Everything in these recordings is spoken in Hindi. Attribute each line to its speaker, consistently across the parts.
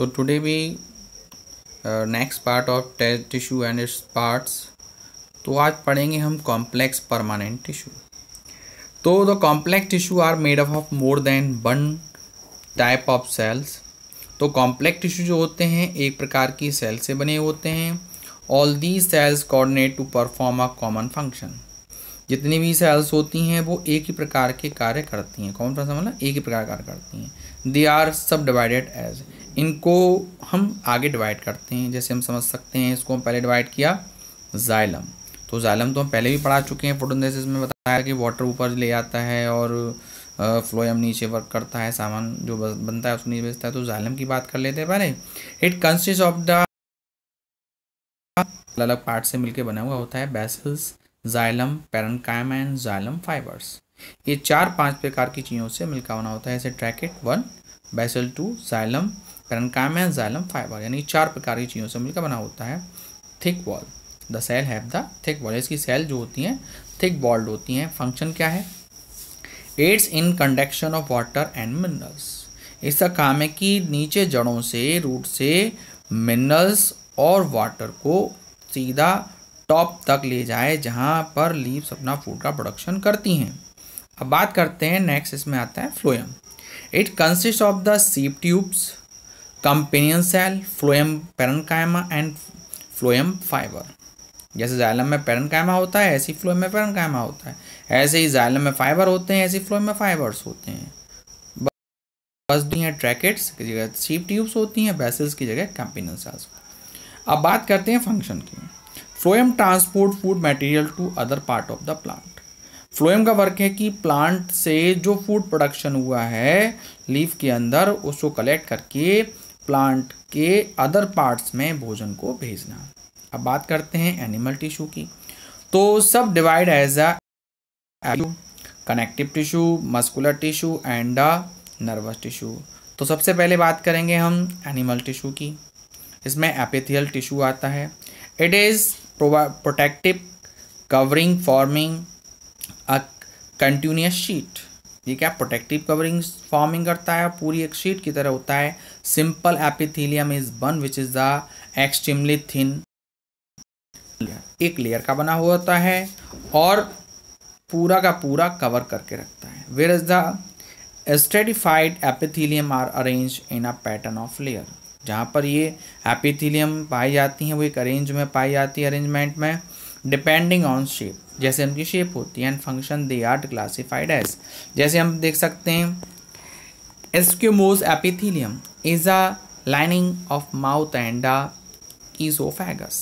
Speaker 1: तो today we next part of tissue and its parts. तो आज पढ़ेंगे हम कॉम्प्लेक्स परमानेंट टिश्यू। तो the complex tissue are made up of more than one type of cells. तो कॉम्प्लेक्स टिश्यू जो होते हैं एक प्रकार की सेल से बने होते हैं। All these cells coordinate to perform a common function. जितनी भी सेल्स होती हैं वो एक ही प्रकार के कार्य करती हैं। कॉमन फंक्शन मतलब एक ही प्रकार कार्य करती हैं। दे आर सब डिवाइडेड एज, इनको हम आगे डिवाइड करते हैं। जैसे हम समझ सकते हैं, इसको हम पहले डिवाइड किया जाइलम। तो जाइलम तो हम पहले भी पढ़ा चुके हैं, फोटोसिंथेसिस में बताया कि वाटर ऊपर ले आता है और फ्लोएम नीचे वर्क करता है, सामान जो बनता है उसको नीचे भेजता है। तो जाइलम की बात कर लेते हैं पहले। इट कंसिस्ट ऑफ द अलग अलग पार्ट से मिलकर बना हुआ होता है। Vessels, xylem, parenchyma and xylem fibres. ये 4-5 प्रकार की चीज़ों से मिलकर बना होता है। जैसे ट्रैकेट 1, BECIL 2, xylem, parenchyma and xylem fibre, यानी 4 प्रकार की चीज़ों से मिलकर बना होता है। Thick wall, the cell have the thick wall. इसकी सेल जो होती हैं थिक वॉल्ड होती हैं। फंक्शन क्या है? Aids in conduction of water and minerals. इसका काम है कि नीचे जड़ों से, रूट से मिनरल्स और वाटर को सीधा टॉप तक ले जाए, जहाँ पर लीव्स अपना फूड का प्रोडक्शन करती हैं। अब बात करते हैं नेक्स्ट, इसमें आता है phloem. It consist of the sieve tubes, companion cell, phloem parenchyma and phloem fibre. जैसे जाइलम में पैरेन्काइमा होता है, ऐसे ही फ्लोएम में पैरेन्काइमा होता है। ऐसे ही जाइलम में फाइबर होते हैं, ऐसे ही फ्लोएम में फाइबर्स होते हैं। बस दी हैं ट्रैकेट्स की जगह सीप ट्यूब्स होती हैं, बेसिल्स की जगह कंपेनियन सेल्स। अब बात करते हैं फंक्शन की। Phloem transport food material to other part of the plant. Phloem का वर्क है कि प्लांट से जो फूड प्रोडक्शन हुआ है लीफ के अंदर, उसको कलेक्ट करके प्लांट के अदर पार्ट्स में भोजन को भेजना। अब बात करते हैं एनिमल टिश्यू की। तो सब divide as a connective tissue, muscular tissue and a nervous tissue. तो सबसे पहले बात करेंगे हम एनिमल टिश्यू की। इसमें एपिथेलियल टिश्यू आता है। It is protective covering forming a continuous sheet. ये क्या प्रोटेक्टिव कवरिंग फॉर्मिंग करता है, पूरी एक शीट की तरह होता है। Simple epithelium is one which is the extremely thin, एक लेयर का बना हुआ होता है और पूरा का पूरा कवर करके रखता है। Where is the stratified epithelium are arrange in a pattern of layer. जहाँ पर ये एपिथेलियम पाई जाती हैं वो एक अरेंज में पाई जाती है, अरेंजमेंट में, डिपेंडिंग ऑन शेप, जैसे उनकी शेप होती है। And function they are classified as, जैसे हम देख सकते हैं squamous epithelium is a lining of mouth and a oesophagus.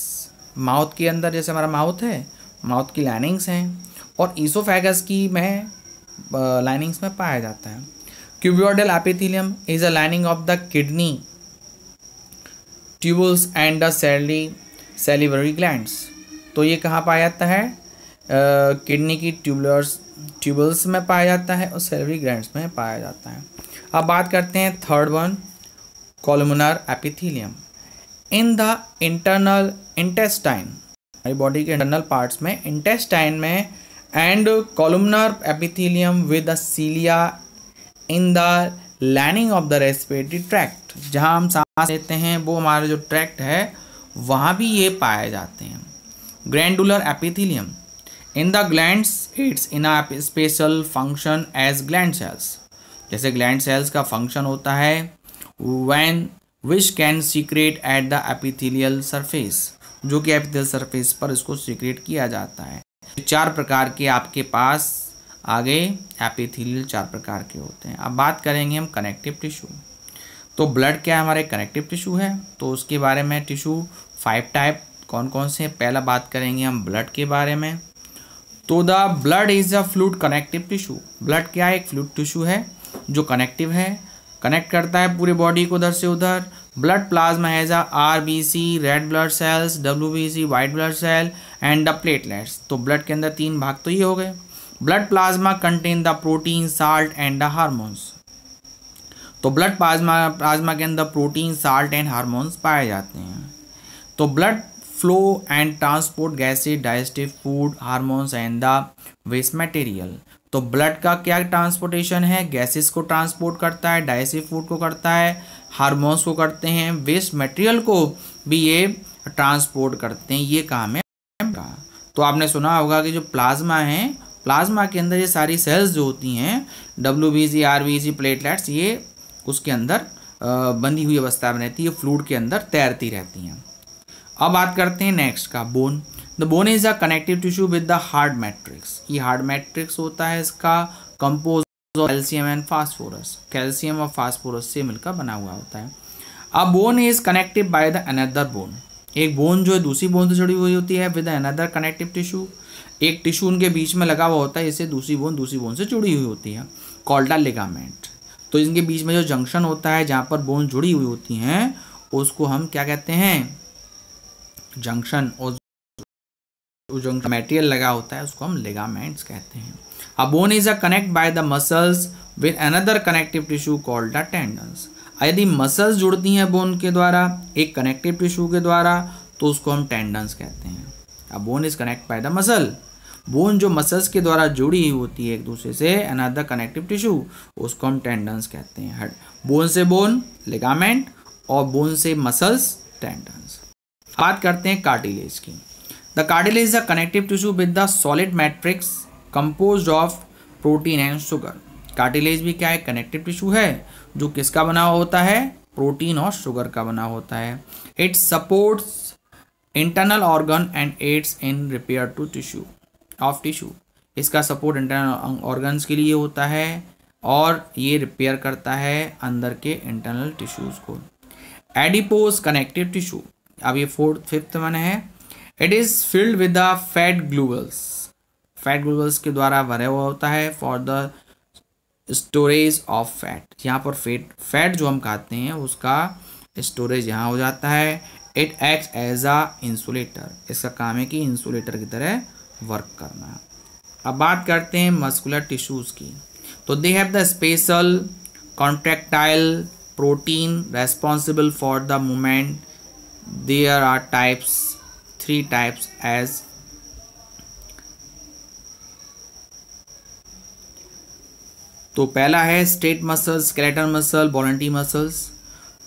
Speaker 1: Mouth के अंदर जैसे हमारा माउथ है, माउथ की लाइनिंग्स हैं और ईसोफेगस की में लाइनिंग्स में पाया जाता है। Cuboidal epithelium is a lining of the kidney tubules and the salivary glands. तो ये कहाँ पाया जाता है? किडनी की ट्यूबल्स में पाया जाता है और सैलिवरी ग्लैंड्स में पाया जाता है। अब बात करते हैं third one, columnar epithelium. In the internal intestine, हमारी बॉडी के इंटरनल पार्ट्स में, इंटेस्टाइन में, and columnar epithelium with the cilia in the lining of the respiratory tract. जहाँ हम सांस लेते हैं वो हमारा जो ट्रैक्ट है वहाँ भी ये पाए जाते हैं। Glandular epithelium in the glands, it's in a special function as gland cells. जैसे ग्लैंड सेल्स का फंक्शन होता है when which can secrete at the epithelial surface, जो कि एपिथेलियल सरफेस पर इसको सीक्रेट किया जाता है। 4 प्रकार के आपके पास आगे एपिथेलियल 4 प्रकार के होते हैं। अब बात करेंगे हम कनेक्टिव टिश्यू। तो ब्लड क्या हमारे कनेक्टिव टिश्यू है, तो उसके बारे में टिश्यू 5 टाइप कौन कौन से, पहला बात करेंगे हम ब्लड के बारे में। तो the blood is a fluid connective tissue. Blood क्या है? एक फ्लूइड टिश्यू है जो कनेक्टिव है, कनेक्ट करता है पूरे बॉडी को उधर से उधर। Blood plasma has a RBC, red blood cells, WBC, white blood cell and the platelets. तो ब्लड के अंदर 3 भाग तो ये हो गए। Blood plasma contain the protein, salt and the hormones. तो ब्लड प्लाज्मा के अंदर प्रोटीन, साल्ट एंड हार्मोन्स पाए जाते हैं। तो blood flow and transport gases, digestive food, hormones and the waste material. तो ब्लड का क्या ट्रांसपोर्टेशन है? गैसेस को ट्रांसपोर्ट करता है, डाइजेस्टिव फूड को करता है, हार्मोन्स को करते हैं, वेस्ट मटेरियल को भी ये ट्रांसपोर्ट करते हैं। ये काम है। तो आपने सुना होगा कि जो प्लाज्मा है, प्लाज्मा के अंदर ये सारी सेल्स जो होती हैं, WBC, RBC, प्लेटलेट्स, ये उसके अंदर बंधी हुई अवस्था में रहती है, फ्लूइड के अंदर तैरती रहती हैं। अब बात करते हैं नेक्स्ट का, bone. The bone is a connective tissue with the hard matrix. ये हार्ड मैट्रिक्स होता है, इसका compose calcium and phosphorus, calcium और फास्फोरस से मिलकर बना हुआ होता है। A bone is connected by the another bone. एक बोन जो है दूसरी बोन से जुड़ी हुई होती है विद अनदर कनेक्टिव टिश्यू। एक टिश्यू उनके बीच में लगा हुआ होता है, इससे दूसरी बोन से जुड़ी हुई होती है, कॉल्ड अ लिगामेंट। तो इनके बीच में जो जंक्शन होता है जहाँ पर बोन जुड़ी हुई होती हैं, उसको हम क्या कहते हैं, जंक्शन। और जो मटेरियल लगा होता है उसको हम लिगामेंट्स कहते हैं। A bone is a connect by the muscles with another connective tissue called the tendons. यदि मसल्स जुड़ती हैं बोन के द्वारा एक कनेक्टिव टिश्यू के द्वारा, तो उसको हम टेंडन्स कहते हैं। A bone is connect by the muscle. Bone जो मसल्स के द्वारा जुड़ी हुई होती है एक दूसरे से, अनदर कनेक्टिव टिश्यू, उसको हम टेंडन्स कहते हैं। बोन से बोन लिगामेंट और बोन से मसल्स टेंडन्स। बात करते हैं कार्टिलेज की। The cartilage is a connective tissue with the solid matrix composed of protein and sugar. Cartilage भी क्या है, कनेक्टिव टिश्यू है, जो किसका बना हुआ होता है, प्रोटीन और शुगर का बना होता है। It supports internal organ and aids in repair to tissue of tissue. इसका सपोर्ट इंटरनल ऑर्गन्स के लिए होता है और ये रिपेयर करता है अंदर के इंटरनल टिश्यूज को। एडिपोज कनेक्टिव टिश्यू, अब ये फिफ्थ वन है। It is filled with the fat globules. Fat globules के द्वारा भरा हुआ होता है for the storage of fat. यहाँ पर फैट जो हम खाते हैं उसका स्टोरेज यहाँ हो जाता है। It acts as a insulator. इसका काम है कि इंसुलेटर की तरह वर्क करना। अब बात करते हैं मस्कुलर टिश्यूज की। तो they have the special contractile protein responsible for the movement. There are types, 3 types as तो पहला है striated muscles, skeletal muscle, voluntary muscles.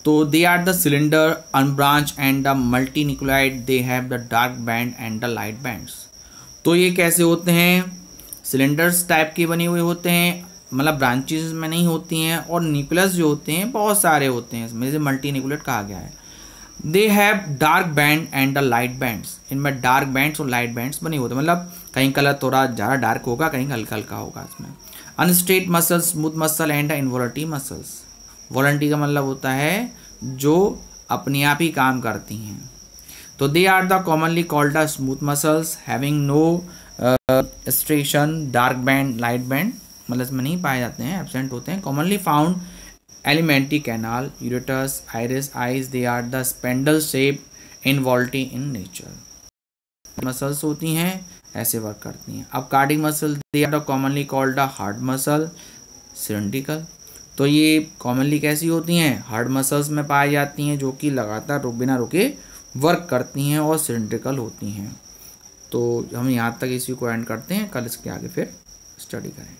Speaker 1: तो they are the cylinder, unbranch and the multinucleate. They have the dark band and the light bands. तो ये कैसे होते हैं, सिलेंडर्स टाइप के बने हुए होते हैं, मतलब ब्रांचेस में नहीं होती हैं, और न्यूक्लियस जो होते हैं बहुत सारे होते हैं, इसमें से मल्टी न्यूक्लिएट कहा गया है। They have dark band and the light bands. इनमें डार्क बैंड्स और लाइट बैंड्स बने होते हैं, मतलब कहीं कलर थोड़ा ज़्यादा डार्क होगा, कहीं हल्का हल्का होगा इसमें। Unstriated muscle, smooth muscle and involuntary muscles. Voluntary का मतलब होता है जो अपने आप ही काम करती हैं। तो they are the commonly called the smooth muscles having no striation, dark band, light band, मतलब इसमें नहीं पाए जाते हैं, एब्सेंट होते हैं। कॉमनली फाउंड एलिमेंट्री कैनाल, यूरेटस, iris, eyes. They are the spindle shape involuntary in nature. Muscles होती हैं ऐसे वर्क करती हैं। अब cardiac muscle, they are the commonly called the heart muscle, cylindrical. तो ये कॉमनली कैसी होती हैं, हार्ट मसल्स में पाई जाती हैं, जो कि लगातार बिना रुके वर्क करती हैं और सिलेंड्रिकल होती हैं। तो हम यहाँ तक इसी को एंड करते हैं, कल इसके आगे फिर स्टडी करें।